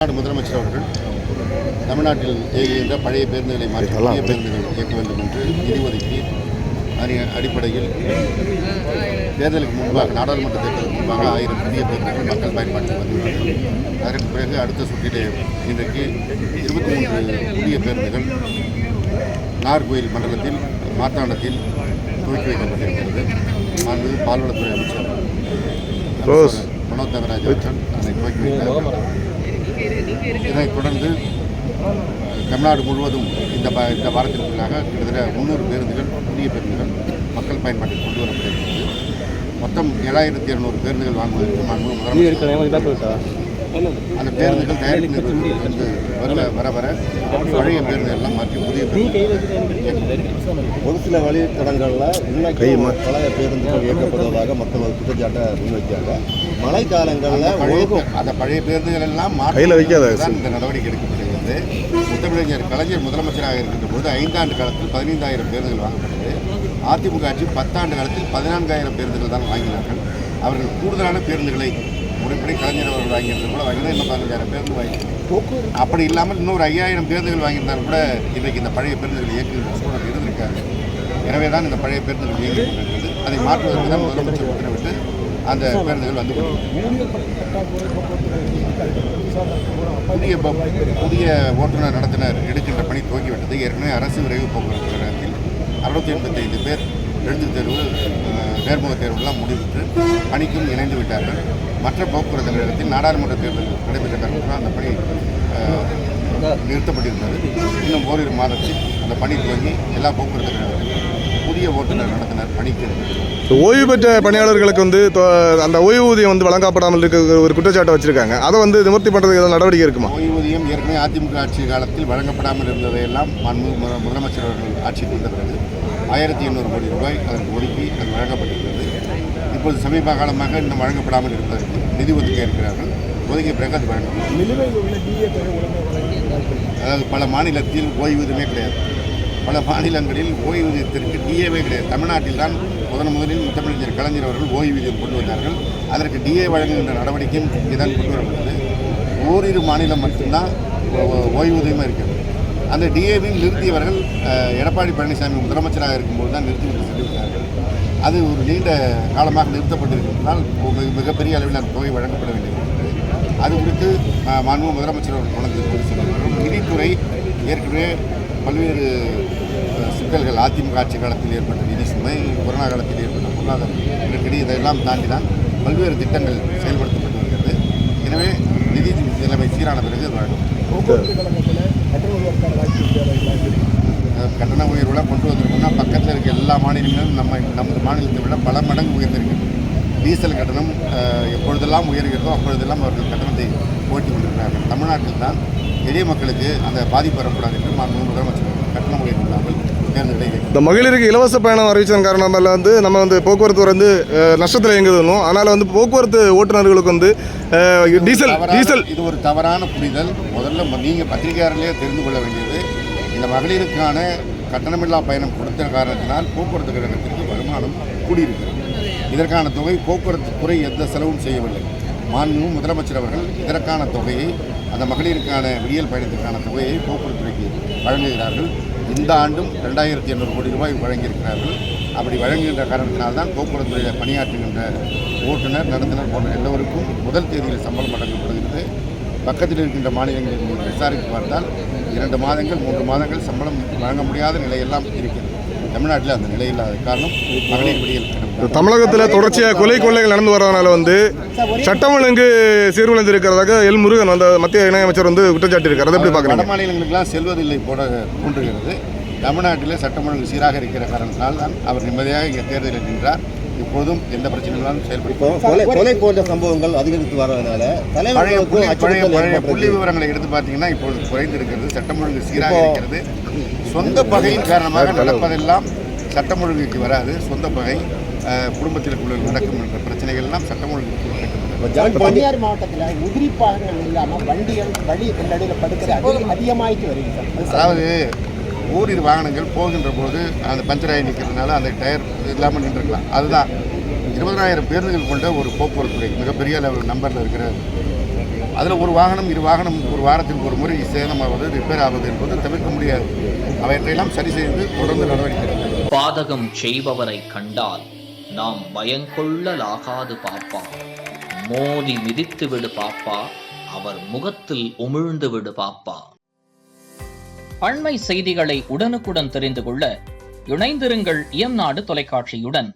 தமிழ்நாடு முதலமைச்சர் அவர்கள் தமிழ்நாட்டில் இயங்குகின்ற பழைய பேருந்துகளை மாற்றி புதிய பேருந்துகள் இயக்க வேண்டும் என்று நிதி ஒதுக்கி அதன் அடிப்படையில் தேர்தலுக்கு முன்பாக நாடாளுமன்ற தேர்தலுக்கு முன்பாக 1000 புதிய பேருந்துகள் மக்கள் பயன்பாட்டில் வந்துள்ளார்கள். அதற்கு பிறகு அடுத்த சுற்றிலே இன்றைக்கு 23 புதிய பேருந்துகள் நாகர்கோயில் மண்டலத்தில் மார்த்தாண்டத்தில் துவக்கி வைக்கப்பட்டிருக்கிறது. மாண்புமிகு பால்வளத்துறை அமைச்சர் மனோஜ் தங்கராஜ் அவர்கள் அதை துவக்கி வைத்தார்கள். இதனைத் தொடர்ந்து தமிழ்நாடு முழுவதும் இந்த வாரத்திற்குள்ளாக கிட்டத்தட்ட 300 பேருந்துகள் புதிய பேருந்துகள் மக்கள் பயன்பாட்டில் கொண்டு வரப்பட்டிருக்கிறது. மொத்தம் 7200 பேருந்துகள் வாங்குவதற்கு முதலமைச்சர் அந்த பேருந்துகள் தயாரிப்பு நிறுவனத்தில் வந்து வர பழைய பேருந்துகள் எல்லாம் மாற்றி புதிய ஒரு சில வழித்தடங்களில் பழைய பேருந்துகள் இயக்கப்படுவதாக மக்கள் குற்றச்சாட்டை முன்வைக்கிறாங்க. மழை காலங்களில் அந்த பழைய பேருந்துகள் எல்லாம் மாற்றி இந்த நடவடிக்கை எடுக்கப்படுகிறது. முத்தமிழறிஞர் கலைஞர் முதலமைச்சராக இருக்கின்ற போது 5 ஆண்டு காலத்தில் 15000 பேருந்துகள் வாங்கப்பட்டது. அதிமுக ஆட்சி 10 ஆண்டு காலத்தில் 14000 பேருந்துகள் தான் வாங்கினார்கள். அவர்கள் கூடுதலான பேருந்துகளை முறைப்படி கலைஞர் அவர்கள் வாங்கியிருந்தால் கூட வாங்கினா இன்னும் 15000 பேருந்து வாங்கியிருக்காங்க. அப்படி இல்லாமல் இன்னொரு 5000 பேருந்துகள் வாங்கியிருந்தாலும் கூட இன்றைக்கு இந்த பழைய பேருந்துகள் இயக்குகின்ற சூழல் இருந்திருக்காரு. எனவே தான் இந்த பழைய பேருந்துகள் இயங்கியிருக்கிறது. அதை மாற்றுவதற்கு தான் முதலமைச்சர் உத்தரவிட்டு அந்த பேருந்துகள் வந்து புதிய ஓட்டுநர் நடத்துனர் எடுக்கின்ற பணி துவக்கிவிட்டது. ஏற்கனவே அரசு விரைவு போக்குவரத்து கழகத்தில் 685 பேர் எழுத்துத் தேர்வு நேர்முக தேர்வுலாம் முடிவுற்று பணிக்கும் இணைந்து விட்டார்கள். மற்ற போக்குவரத்து கழகத்தில் நாடாளுமன்ற தேர்தல் நடைபெற்ற காரணத்தில் அந்த பணி நிறுத்தப்பட்டிருந்தது. இன்னும் ஓரிரு மாதத்தில் அந்த பணி துவங்கி எல்லா போக்குவரத்து கழகத்திலும் புதிய ஓட்டுநர் நடத்துனர் பணிக்கு ஓய்வு பெற்ற பணியாளர்களுக்கு வந்து அந்த ஓய்வூதியம் வழங்கப்படாமல் இருக்க ஒரு குற்றச்சாட்டை வச்சிருக்காங்க. அதை நிவர்த்தி பண்ணுறதுக்கு ஏதாவது நடவடிக்கை இருக்குமா? ஓய்வூதியம் ஏற்கனவே அதிமுக ஆட்சி காலத்தில் வழங்கப்படாமல் இருந்ததையெல்லாம் முதலமைச்சர் அவர்கள் ஆட்சிக்கு வந்த பிறகு 1800 கோடி ரூபாய் அதற்கு ஒதுக்கி அது வழங்கப்பட்டிருக்கிறது. இப்போது சமீப காலமாக இன்னும் வழங்கப்படாமல் இருப்பதற்கு நிதி ஒதுக்க இருக்கிறார்கள். ஒதுக்கிய பிறகு அது வழங்கப்படும். அதாவது பல மாநிலத்தில் ஓய்வூதியமே கிடையாது. பல மாநிலங்களில் ஓய்வூதியத்திற்கு டிஏவே கிடையாது. தமிழ்நாட்டில் தான் முதலில் முத்தமிழறிஞர் கலைஞர் அவர்கள் ஓய்வூதியம் கொண்டு வந்தார்கள். அதற்கு டிஏ வழங்குகின்ற நடவடிக்கையும் இதான் கொண்டு வரப்பட்டது. ஓரிரு மாநிலம் மட்டும்தான் ஓய்வூதியமாக இருக்கிறது. அந்த டிஏவையும் நிறுத்தியவர்கள் எடப்பாடி பழனிசாமி முதலமைச்சராக இருக்கும்போது தான் நிறுத்திவிட்டு சென்றுவிட்டார்கள். அது ஒரு நீண்ட காலமாக நிறுத்தப்பட்டிருக்கிறதால் மிகப்பெரிய அளவில் அந்த தொகை வழங்கப்பட வேண்டியிருக்கிறது. அது குறித்து மாண்புமிகு முதலமைச்சர் அவர்கள் கொண்டு செல்கிறோம். நிதித்துறை ஏற்கனவே பல்வேறு சிக்கல்கள் அதிமுக ஆட்சி காலத்தில் ஏற்பட்ட நிதி சுமை, கொரோனா காலத்தில் ஏற்பட்ட பொருளாதார நெருக்கடி இதெல்லாம் தாண்டி தான் பல்வேறு திட்டங்கள் செயல்படுத்தப்பட்டு வருகிறது. எனவே நிதி நிலைமை சீரான பிறகு அது வழங்கும். கட்டண உயர்வுலாம் கொண்டு வந்திருக்கோம்னா பக்கத்தில் இருக்க எல்லா மாநிலங்களும் நமது மாநிலத்தை விட பல மடங்கு உயர்ந்திருக்கிறது. டீசல் கட்டணம் எப்பொழுதெல்லாம் உயர்கிறதோ அப்பொழுதெல்லாம் அவர்கள் கட்டணத்தை ஓட்டி கொண்டிருக்கிறார்கள். தமிழ்நாட்டில் தான் எளிய மக்களுக்கு அந்த பாதிப்பு வரக்கூடாது என்று மாண்புமிகு முதலமைச்சர் கட்டணம் உயர்வு இல்லாமல் தேர்தலை இந்த மகளிருக்கு இலவச பயணம் அறிவிச்சதன் காரணமாக நம்ம போக்குவரத்து நஷ்டத்தில் இயங்குதுன்னும். அதனால் போக்குவரத்து ஓட்டுநர்களுக்கு டீசல் இது ஒரு தவறான புரிதல். முதல்ல நீங்கள் பத்திரிகையாளர்களே தெரிந்து கொள்ள வேண்டியது, இந்த மகளிருக்கான கட்டணமில்லா பயணம் கொடுத்த காரணத்தினால் போக்குவரத்து கழகத்திற்கு வருமானம் கூடியிருக்கிறது. இதற்கான தொகை போக்குவரத்து துறை எந்த செலவும் செய்யவில்லை. மாண்புமிகு முதலமைச்சர் அவர்கள் இதற்கான தொகையை அந்த மகளிருக்கான விடியல் பயணத்திற்கான தொகையை போக்குவரத்துறைக்கு வழங்குகிறார்கள். இந்த ஆண்டும் 2800 கோடி ரூபாய் வழங்கியிருக்கிறார்கள். அப்படி வழங்குகின்ற காரணத்தினால்தான் போக்குவரத்துறையில் பணியாற்றுகின்ற ஓட்டுநர் நடத்துனர் போன்ற எல்லோருக்கும் முதல் தேதியில் சம்பளம் வழங்கப்படுகிறது. பக்கத்தில் இருக்கின்ற மாநிலங்களில் விசாரித்து பார்த்தால் 2 மாதங்கள் 3 மாதங்கள் சம்பளம் வழங்க முடியாத நிலையெல்லாம் இருக்கிறது. தமிழ்நாட்டில் அந்த நிலை இல்லாத காரணம் மகளிர் விடியல். தமிழகத்தில் தொடர்ச்சியாக கொள்ளைகள் நடந்து வரதுனால சட்டம் ஒழுங்கு சீர்குலைந்து இருக்கிறதாக எல் முருகன் மத்திய இணையமைச்சர் குற்றச்சாட்டு இருக்கார். அதை எப்படி பார்க்குறாங்க? வட மாநிலங்களுக்கெல்லாம் செல்வதில்லை போட தோன்றுகிறது. தமிழ்நாட்டில் சட்டம் ஒழுங்கு சீராக இருக்கிற காரணத்தினால் தான் அவர் நிம்மதியாக இங்கே தேர்தலில் நின்றார். இப்போதும் எந்த பிரச்சனைகளும் செயல்படுத்தும். கொலை போன்ற சம்பவங்கள் அதிகரித்து வரதுனால பழைய புள்ளி விவரங்களை எடுத்து பார்த்தீங்கன்னா இப்பொழுது குறைந்திருக்கிறது. சட்டம் ஒழுங்கு சீராக இருக்கிறது. சொந்த பகையின் காரணமாக நடப்பதெல்லாம் சட்டம் ஒழுங்குக்கு வராது. சொந்த பகை குடும்பத்திற்குள்ள நடக்கும் என்ற பிரச்சனைகள் எல்லாம் சட்டம் ஒழுங்கு. தனியார் மாவட்டத்தில் உதிரிப்பாக இல்லாமல் வண்டிகள் வழி நடுவில் படுக்கிறது அதிகமாகிட்டு வருகிறது. அதாவது ஓரிரு வாகனங்கள் போகின்ற போது அந்த பஞ்சராகி நிற்கிறதுனால அந்த டயர் இல்லாமல் நின்றுக்கலாம். அதுதான் 20000 பேருந்துகள் கொண்ட ஒரு போக்குவரத்துறை மிகப்பெரிய நம்பரில் இருக்கிற அதில் ஒரு வாகனம் இரு வாகனம் ஒரு வாரத்திற்கு ஒரு முறை சேதமாவது ரிப்பேர் ஆவது என்பது தவிர்க்க முடியாது. அவற்றையெல்லாம் சரி செய்து தொடர்ந்து நடவடிக்கை எடுக்க. பாதகம் செய்பவரை கண்டால் நாம் பயங்கொள்ளலாகாது பாப்பா, மோதி மிதித்து விடு பாப்பா, அவர் முகத்தில் உமிழ்ந்து விடு பாப்பா. அண்மை செய்திகளை உடனுக்குடன் தெரிந்து கொள்ள இணைந்திருங்கள் இயம்நாடு தொலைக்காட்சியுடன்.